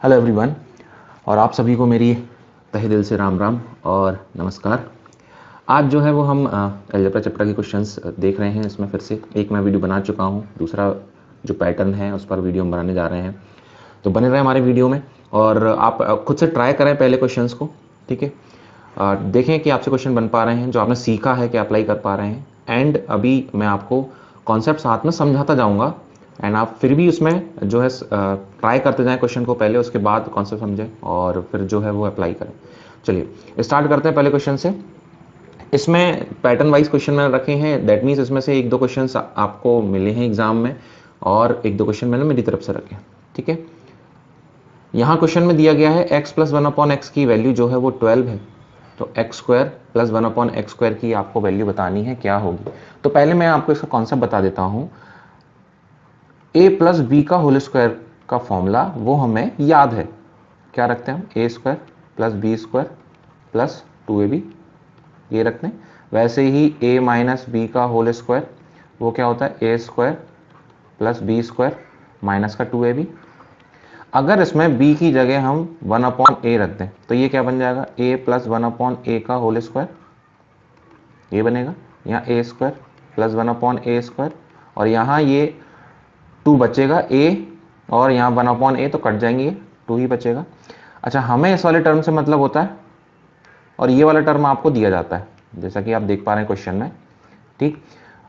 Hello everyone. और आप सभी को मेरी तहे दिल से राम राम और नमस्कार। आज जो है वो हम अलजेब्रा चैप्टर के क्वेश्चंस देख रहे हैं। इसमें फिर से एक मैं वीडियो बना चुका हूँ, दूसरा जो पैटर्न है उस पर वीडियो हम बनाने जा रहे हैं, तो बने रहे हमारे वीडियो में। और आप खुद से ट्राई करें पहले क्वेश्चंस को, ठीक है। देखें कि आपसे क्वेश्चन बन पा रहे हैं, जो आपने सीखा है कि अप्लाई कर पा रहे हैं। एंड अभी मैं आपको कॉन्सेप्ट साथ में समझाता जाऊँगा, एंड आप फिर भी उसमें जो है ट्राई करते जाएं क्वेश्चन को पहले, उसके बाद कॉन्सेप्ट समझें और फिर जो है वो अप्लाई करें। चलिए स्टार्ट करते हैं पहले क्वेश्चन से। इसमें पैटर्न वाइज क्वेश्चन मैंने रखे हैं, दैट मीन्स इसमें से एक दो क्वेश्चन आपको मिले हैं एग्जाम में और एक दो क्वेश्चन मैंने मेरी तरफ से रखे हैं, ठीक है। यहाँ क्वेश्चन में दिया गया है x प्लस 1/x की वैल्यू जो है वो 12 है, तो x square plus 1/x square की आपको वैल्यू बतानी है क्या होगी। तो पहले मैं आपको इसका कॉन्सेप्ट बता देता हूँ। a प्लस बी का होल स्क्वायर का फॉर्मूला वो हमें याद है, क्या रखते हैं हम, A square plus B square plus 2ab, ये रखते हैं। वैसे ही a माइनस बी का होल स्क्वायर वो क्या होता है, A square plus B square minus का 2ab। अगर इसमें b की जगह हम 1/a रख दें तो ये क्या बन जाएगा, a प्लस 1/a का होल स्क्वायर, ये बनेगा। यहाँ ए स्क्वायर प्लस 1/a स्क्वायर, और यहाँ ये 2 बचेगा a, और यहाँ 1/a तो कट जाएंगे, ये 2 ही बचेगा। अच्छा, हमें इस वाले टर्म से मतलब होता है और ये वाला टर्म आपको दिया जाता है, जैसा कि आप देख पा रहे हैं क्वेश्चन में, ठीक।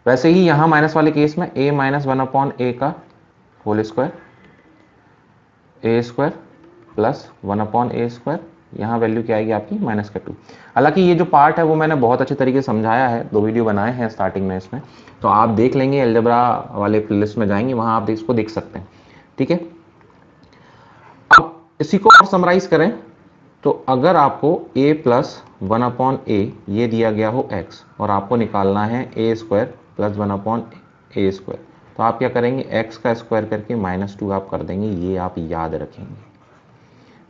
वैसे ही यहाँ माइनस वाले केस में a माइनस 1/a का होल स्क्वायर, ए स्क्वायर प्लस 1/a स्क्वायर, यहाँ वैल्यू क्या आएगी आपकी माइनस का 2। हालांकि ये जो पार्ट है वो मैंने बहुत अच्छे तरीके से समझाया है, 2 वीडियो बनाए हैं स्टार्टिंग में इसमें, तो आप देख लेंगे, अलजेब्रा वाले प्लेलिस्ट में जाएंगे, वहाँ आप इसको देख सकते हैं, ठीक है। अब इसी को और समराइज करें तो अगर आपको a प्लस 1/a ये दिया गया हो x, और आपको निकालना है a square plus 1/a square, तो आप क्या करेंगे, x का स्क्वायर करके -2 आप कर देंगे, ये आप याद रखेंगे,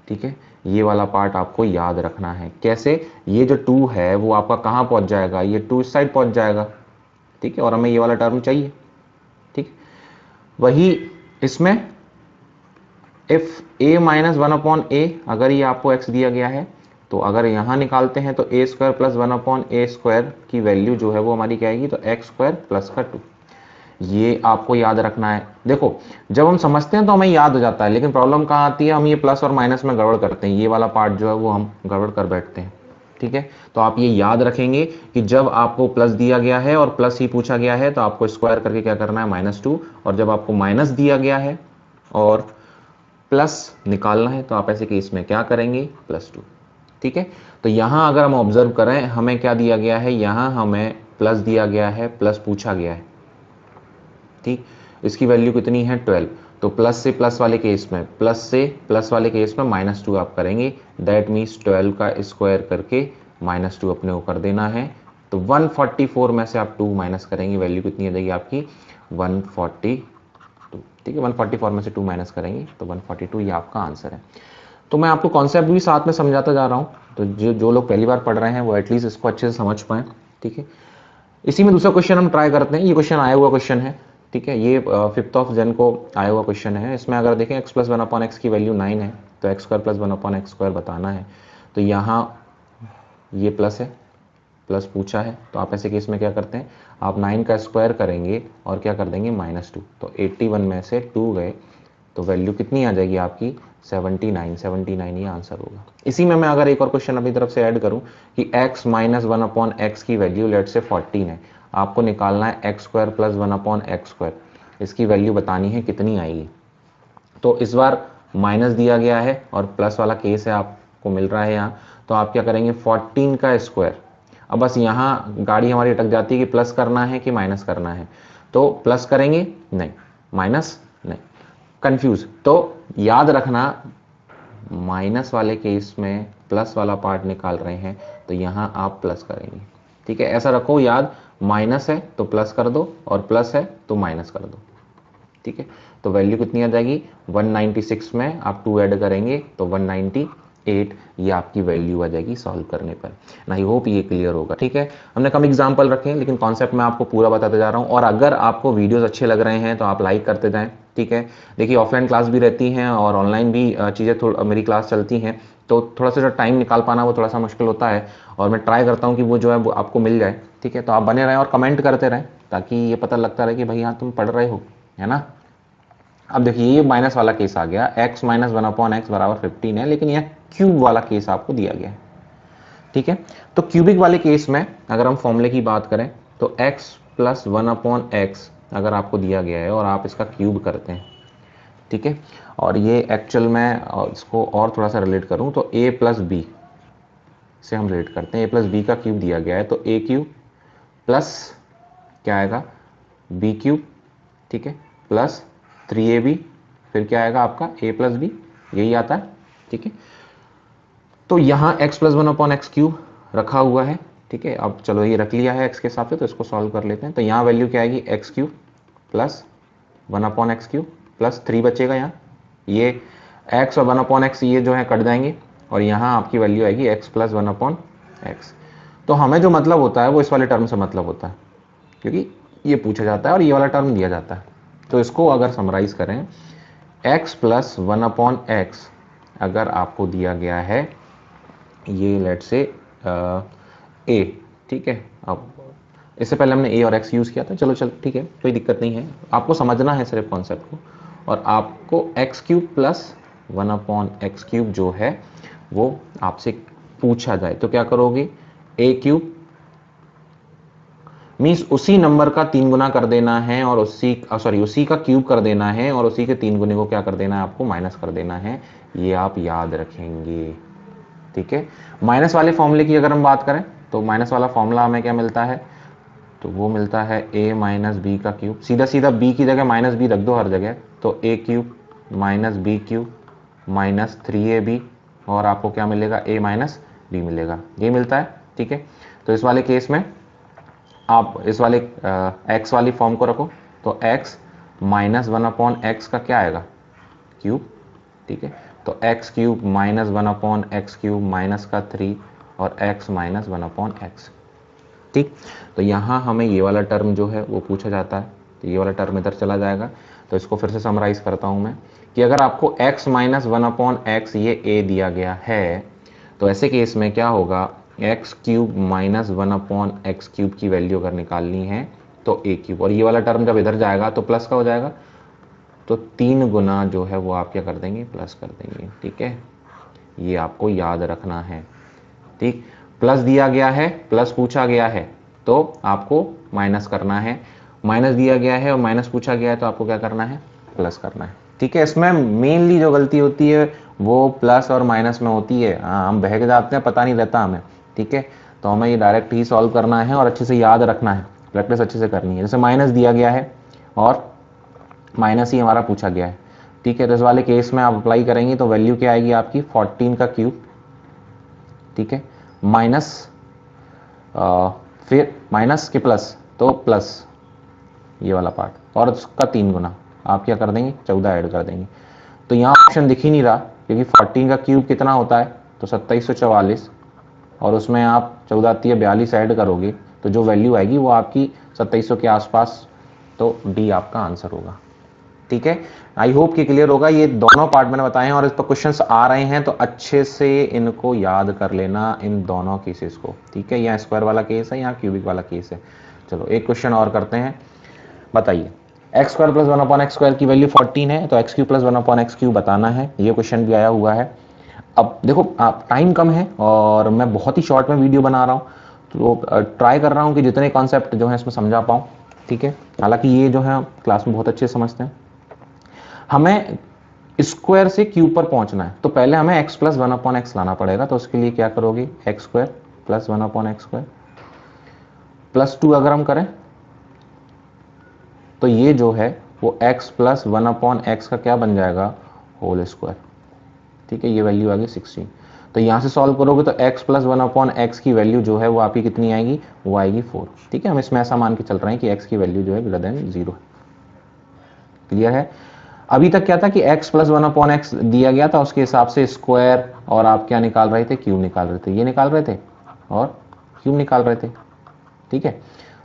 ठीक है। ये वाला पार्ट आपको याद रखना है। कैसे, ये जो 2 है वो आपका कहाँ पहुंच जाएगा, ये 2 इस साइड पहुंच जाएगा, ठीक है, और हमें ये वाला टर्म चाहिए, ठीक। वही इसमें इफ a माइनस 1/a, अगर ये आपको x दिया गया है तो अगर यहाँ निकालते हैं तो a square plus 1/a square की वैल्यू जो है वो हमारी क्या आएगी, तो x स्क्वायर प्लस का 2, ये आपको याद रखना है। देखो, जब हम समझते हैं तो हमें याद हो जाता है, लेकिन प्रॉब्लम कहाँ आती है, हम ये प्लस और माइनस में गड़बड़ करते हैं, ये वाला पार्ट जो है वो हम गड़बड़ कर बैठते हैं, ठीक है। तो आप ये याद रखेंगे कि जब आपको प्लस दिया गया है और प्लस ही पूछा गया है तो आपको स्क्वायर करके क्या करना है, -2, और जब आपको माइनस दिया गया है और प्लस निकालना है तो आप ऐसे केस में क्या करेंगे, +2, ठीक है। तो यहाँ अगर हम ऑब्जर्व करें, हमें क्या दिया गया है, यहाँ हमें प्लस दिया गया है, प्लस पूछा गया है, ठीक। इसकी वैल्यू कितनी है, 12। तो प्लस से प्लस वाले केस में, प्लस से प्लस वाले केस में -2 आप करेंगे, दैट मीन्स 12 का स्क्वायर करके -2 अपने को कर देना है। तो 144 में से आप 2 माइनस करेंगे, वैल्यू कितनी आ जाएगी आपकी, 142, ठीक है। 144 में से 2 माइनस करेंगे तो 142, ये आपका आंसर है। तो मैं आपको कॉन्सेप्ट भी साथ में समझाता जा रहा हूँ, तो जो लोग पहली बार पढ़ रहे हैं वो एटलीस्ट इसको अच्छे से समझ पाएँ, ठीक है। इसी में दूसरा क्वेश्चन हम ट्राई करते हैं। ये क्वेश्चन आया हुआ क्वेश्चन है, ठीक है, ये 5 जन को आया हुआ क्वेश्चन है। इसमें अगर देखें x प्लस 1/x की वैल्यू 9 है, तो x square plus 1/x square बताना है। तो यहाँ ये प्लस है, प्लस पूछा है, तो आप ऐसे केस में क्या करते हैं, आप 9 का स्क्वायर करेंगे और क्या कर देंगे, -2। तो 81 में से 2 गए तो वैल्यू कितनी आ जाएगी आपकी, 79 ये आंसर होगा। इसी में मैं अगर एक और क्वेश्चन अपनी तरफ से ऐड करूं कि x माइनस 1/x की वैल्यू लेट से 14 है, आपको निकालना है x square plus 1/x square, इसकी वैल्यू बतानी है कितनी आएगी। तो इस बार माइनस दिया गया है और प्लस वाला केस है, आपको मिल रहा है यहाँ, तो आप क्या करेंगे, 14 का स्क्वायर। अब बस यहाँ गाड़ी हमारी अटक जाती है कि प्लस करना है कि माइनस करना है, तो प्लस करेंगे, नहीं, माइनस नहीं, कंफ्यूज। तो याद रखना, माइनस वाले केस में प्लस वाला पार्ट निकाल रहे हैं तो यहाँ आप प्लस करेंगे, ठीक है। ऐसा रखो याद, माइनस है तो प्लस कर दो और प्लस है तो माइनस कर दो, ठीक है। तो वैल्यू कितनी आ जाएगी, 196 में आप 2 ऐड करेंगे तो 190, 8 ये आपकी वैल्यू आ जाएगी सॉल्व करने पर। आई होप ये क्लियर होगा। ठीक है, हमने कम एग्जाम्पल रखे हैं लेकिन कॉन्सेप्ट मैं आपको पूरा बताते जा रहा हूँ। और अगर आपको वीडियोस अच्छे लग रहे हैं तो आप लाइक करते जाएं। ठीक है, देखिए ऑफलाइन क्लास भी रहती हैं और ऑनलाइन भी चीज़ें थोड़ा मेरी क्लास चलती हैं, तो थोड़ा सा जो टाइम निकाल पाना वो थोड़ा सा मुश्किल होता है और मैं ट्राई करता हूँ कि वो जो है वो आपको मिल जाए। ठीक है, तो आप बने रहें और कमेंट करते रहें ताकि ये पता लगता रहे कि भाई हाँ तुम पढ़ रहे हो, है ना। अब देखिए ये माइनस वाला केस आ गया, x माइनस 1/x बराबर 15 है, लेकिन यह क्यूब वाला केस आपको दिया गया है। ठीक है, तो क्यूबिक वाले केस में अगर हम फॉर्मूले की बात करें तो x प्लस 1/x अगर आपको दिया गया है और आप इसका क्यूब करते हैं, ठीक है, और ये एक्चुअल में इसको और थोड़ा सा रिलेट करूं तो a प्लस बी से हम रिलेट करते हैं। a प्लस बी का क्यूब दिया गया है तो a क्यूब प्लस क्या आएगा b क्यूब, ठीक है, प्लस 3ab, फिर क्या आएगा आपका a प्लस बी, यही आता है। ठीक है, तो यहाँ x प्लस 1/x क्यूब रखा हुआ है। ठीक है, अब चलो ये रख लिया है x के हिसाब से, तो इसको सॉल्व कर लेते हैं। तो यहाँ वैल्यू क्या आएगी x cube plus 1/x cube plus 3 बचेगा। यहाँ ये x और 1/x ये जो है कट जाएंगे और यहाँ आपकी वैल्यू आएगी x प्लस 1/x। तो हमें जो मतलब होता है वो इस वाले टर्म से मतलब होता है, क्योंकि ये पूछा जाता है और ये वाला टर्म दिया जाता है। तो इसको अगर समराइज करें, x प्लस 1/x अगर आपको दिया गया है ये लेट से a, ठीक है, अब इससे पहले हमने a और x यूज़ किया था, चलो ठीक है, कोई दिक्कत नहीं है, आपको समझना है सिर्फ कॉन्सेप्ट को। और आपको x cube plus 1/x cube जो है वो आपसे पूछा जाए तो क्या करोगे, a क्यूब मीन्स उसी नंबर का 3 गुना कर देना है और उसी का क्यूब कर देना है और उसी के 3 गुने को क्या कर देना है, आपको माइनस कर देना है। ये आप याद रखेंगे। ठीक है, माइनस वाले फॉर्मूले की अगर हम बात करें तो माइनस वाला फॉर्मूला हमें क्या मिलता है, तो वो मिलता है a माइनस बी का क्यूब, सीधा सीधा b की जगह माइनस बी रख दो हर जगह, तो a cube minus B cube minus 3ab और आपको क्या मिलेगा, a माइनस बी मिलेगा, ये मिलता है। ठीक है, तो इस वाले केस में आप इस वाले x वाली फॉर्म को रखो तो x माइनस 1/x का क्या आएगा, क्यूब। ठीक है, तो x cube minus 1/x cube minus का 3 और x माइनस 1/x। ठीक, तो यहाँ हमें ये वाला टर्म जो है वो पूछा जाता है, तो ये वाला टर्म इधर चला जाएगा। तो इसको फिर से समराइज करता हूँ मैं कि अगर आपको x माइनस 1/x ये a दिया गया है तो ऐसे केस में क्या होगा, x cube minus 1/x cube की वैल्यू अगर निकालनी है तो a क्यूब, और ये वाला टर्म जब इधर जाएगा तो प्लस का हो जाएगा, तो 3 गुना जो है वो आप क्या कर देंगे, प्लस कर देंगे। ठीक है, ये आपको याद रखना है। ठीक, प्लस दिया गया है, प्लस पूछा गया है तो आपको माइनस करना है, माइनस दिया गया है और माइनस पूछा गया है तो आपको क्या करना है, प्लस करना है। ठीक है, इसमें मेनली जो गलती होती है वो प्लस और माइनस में होती है। हाँ, हम बहक जाते हैं, पता नहीं रहता हमें। ठीक है, तो हमें ये डायरेक्ट ही सॉल्व करना है और अच्छे से याद रखना है, प्रैक्टिस अच्छे से करनी है। जैसे माइनस दिया गया है और माइनस ही हमारा पूछा गया है। ठीक है, तो इस वाले केस में आप अप्लाई करेंगे तो वैल्यू क्या आएगी आपकी 14 का क्यूब, ठीक है, माइनस फिर माइनस के प्लस, तो प्लस ये वाला पार्ट और उसका 3 गुना, आप क्या कर देंगे 14 ऐड कर देंगे। तो यहाँ ऑप्शन दिख ही नहीं रहा क्योंकि 14 का क्यूब कितना होता है, तो 2744 और उसमें आप 14 आती है 42 ऐड करोगे तो जो वैल्यू आएगी वो आपकी 2700 के आसपास, तो डी आपका आंसर होगा। ठीक है, आई होप कि क्लियर होगा। ये दोनों पार्ट मैंने बताए हैं और इस पर क्वेश्चंस आ रहे हैं तो अच्छे से इनको याद कर लेना, इन दोनों केसेस को। ठीक है, यहाँ स्क्वायर वाला केस है, यहाँ क्यूबिक वाला केस है। चलो एक क्वेश्चन और करते हैं, बताइए x square plus 1/x square की वैल्यू 14 है तो x cube plus 1/x cube बताना है। ये क्वेश्चन भी आया हुआ है। अब देखो टाइम कम है और मैं बहुत ही शॉर्ट में वीडियो बना रहा हूँ, तो ट्राई कर रहा हूँ कि जितने कॉन्सेप्ट जो है इसमें समझा पाऊँ। ठीक है, हालांकि ये जो है क्लास में बहुत अच्छे से समझते हैं। हमें स्क्वायर से क्यूब पर पहुंचना है तो पहले हमें x प्लस 1/x लाना पड़ेगा, तो उसके लिए क्या करोगे, x square plus 1/x square plus 2 अगर हम करें तो ये जो है वो x प्लस 1/x का क्या बन जाएगा, होल स्क्वायर। ठीक है, ये वैल्यू आ गई 16। तो यहाँ से सॉल्व करोगे तो x प्लस 1/x की वैल्यू जो है वो आपकी कितनी आएगी, वो आएगी 4। ठीक है, हम इसमें ऐसा मान के चल रहे हैं कि x की वैल्यू जो है ग्रेटर देन 0। क्लियर है। अभी तक क्या था कि x प्लस 1/x दिया गया था, उसके हिसाब से स्क्वायर और आप क्या निकाल रहे थे, क्यूब निकाल रहे थे, ये निकाल रहे थे और क्यूब निकाल रहे थे, ठीक है।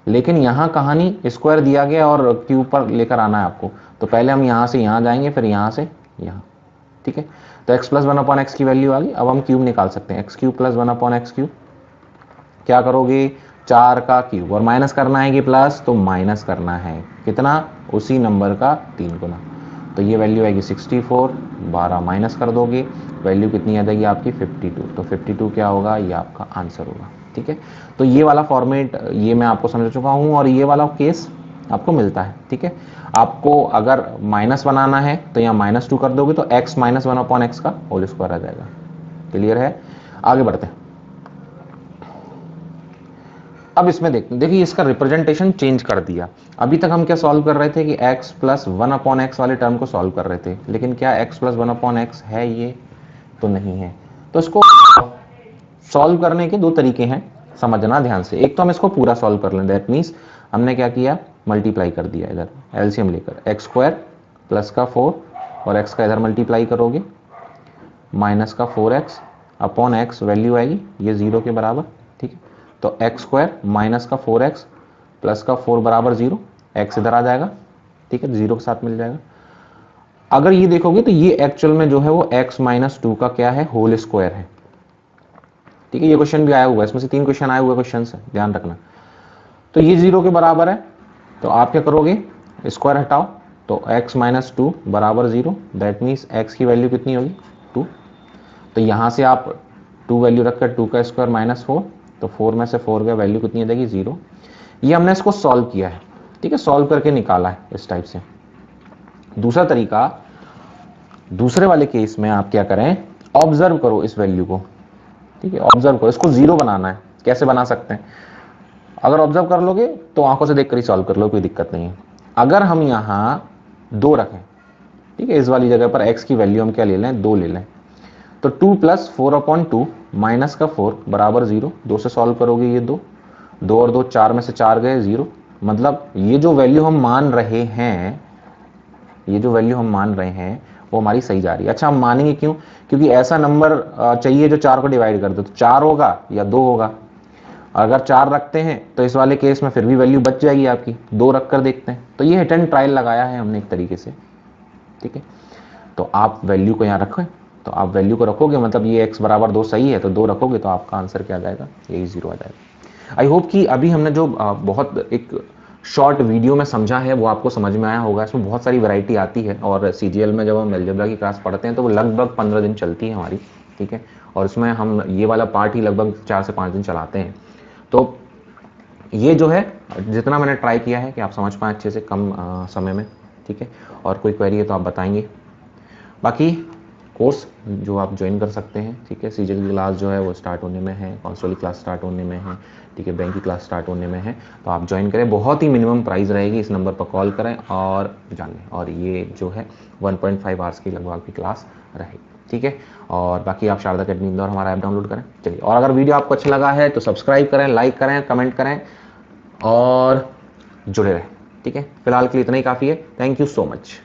लेकिन यहाँ कहानी स्क्वायर दिया गया और क्यूब पर लेकर आना है आपको, तो पहले हम यहाँ से यहाँ जाएंगे, फिर यहाँ से यहाँ, ठीक है। तो x प्लस 1/x की वैल्यू आ गई। अब हम क्यूब निकाल सकते हैं, x cube plus 1/x cube, क्या करोगे 4 का क्यूब, और माइनस करना है कि प्लस, तो माइनस करना है कितना, उसी नंबर का 3 गुना, तो ये वैल्यू आएगी 64, 12 माइनस कर दोगे, वैल्यू कितनी आ जाएगी आपकी 52, तो 52 क्या होगा, ये आपका आंसर होगा, ठीक है। तो ये वाला फॉर्मेट ये मैं आपको समझ चुका हूँ और ये वाला केस आपको मिलता है, ठीक है। आपको अगर माइनस बनाना है तो यहाँ -2 कर दोगे तो x माइनस 1/x का होल स्क्वायर आ जाएगा। क्लियर है, आगे बढ़ते हैं। अब इसमें देखिए इसका रिप्रेजेंटेशन चेंज कर दिया। अभी तक हम क्या सॉल्व कर रहे थे कि x प्लस 1/x वाले टर्म को सॉल्व कर रहे थे, लेकिन क्या x प्लस 1/x है, ये तो नहीं है। तो इसको सॉल्व करने के दो तरीके हैं, समझना ध्यान से। एक तो हम इसको पूरा सॉल्व कर लें, दैट मीन्स हमने क्या किया, मल्टीप्लाई कर दिया, इधर एलसीएम लेकर x स्क्वायर प्लस का 4 और x का इधर मल्टीप्लाई करोगे माइनस का 4x अपॉन x, वैल्यू आएगी ये 0 के बराबर, ठीक है। तो x स्क्वायर माइनस का 4x प्लस का 4 बराबर 0, x इधर आ जाएगा, ठीक है, 0 के साथ मिल जाएगा। अगर ये देखोगे तो ये एक्चुअल में जो है वो x माइनस 2 का क्या है, होल स्क्वायर है, ठीक है। ये क्वेश्चन भी आया हुआ है, इसमें से 3 क्वेश्चन आए हुए क्वेश्चन है, ध्यान रखना। तो ये 0 के बराबर है, तो आप क्या करोगे, स्क्वायर हटाओ, तो x माइनस 2 बराबर 0, दैट मीन्स x की वैल्यू कितनी होगी 2। तो यहाँ से आप 2 वैल्यू रखकर 2 का स्क्वायर -4, तो 4 में से 4 का वैल्यू कितनी आ जाएगी 0। ये हमने इसको सॉल्व किया है, ठीक है, सॉल्व करके निकाला है इस टाइप से। दूसरा तरीका, दूसरे वाले केस में आप क्या करें, ऑब्जर्व करो इस वैल्यू को, ठीक है, ऑब्जर्व करो, इसको 0 बनाना है। कैसे बना सकते हैं, अगर ऑब्जर्व कर लोगे तो आंखों से देखकर ही सॉल्व कर लो, कोई दिक्कत नहीं है। अगर हम यहाँ 2 रखें, ठीक है, इस वाली जगह पर x की वैल्यू हम क्या ले लें, 2 ले लें, तो 2 प्लस 4/2 माइनस का 4 बराबर 0, 2 से सॉल्व करोगे ये 2 और 2 4 में से 4 गए 0, मतलब ये जो वैल्यू हम मान रहे हैं, ये जो वैल्यू हम मान रहे हैं वो हमारी सही जा रही है। अच्छा, हम मानेंगे क्यों, क्योंकि ऐसा नंबर चाहिए जो 4 को डिवाइड कर दे, तो 4 होगा या 2 होगा। अगर 4 रखते हैं तो इस वाले केस में फिर भी वैल्यू बच जाएगी आपकी, 2 रख कर देखते हैं। तो ये हिट एंड ट्रायल लगाया है हमने एक तरीके से, ठीक है। तो आप वैल्यू को यहाँ रखें, तो आप वैल्यू को रखोगे, मतलब ये x बराबर 2 सही है, तो 2 रखोगे तो आपका आंसर क्या आ जाएगा, यही 0 आ जाएगा। आई होप कि अभी हमने जो बहुत एक शॉर्ट वीडियो में समझा है वो आपको समझ में आया होगा। इसमें बहुत सारी वैरायटी आती है और CGL में जब हम अलजेब्रा की क्लास पढ़ते हैं तो वो लगभग 15 दिन चलती है हमारी, ठीक है, और इसमें हम ये वाला पार्ट ही लगभग 4 से 5 दिन चलाते हैं। तो ये जो है जितना मैंने ट्राई किया है कि आप समझ पाएँ अच्छे से कम समय में, ठीक है। और कोई क्वेरी है तो आप बताएंगे। बाकी कोर्स जो आप ज्वाइन कर सकते हैं, ठीक है, CGL की क्लास जो है वो स्टार्ट होने में है, कॉन्स्टेबल की क्लास स्टार्ट होने में है, ठीक है, बैंक की क्लास स्टार्ट होने में है, तो आप ज्वाइन करें। बहुत ही मिनिमम प्राइस रहेगी, इस नंबर पर कॉल करें और जान लें। और ये जो है 1.5 आवर्स की लगभग की क्लास रहेगी, ठीक है। और बाकी आप शारदा अकेडमी इंदौर हमारा ऐप डाउनलोड करें। चलिए, और अगर वीडियो आपको अच्छा लगा है तो सब्सक्राइब करें, लाइक करें, कमेंट करें और जुड़े रहें, ठीक है। फिलहाल के लिए इतना ही काफ़ी है। Thank you so much.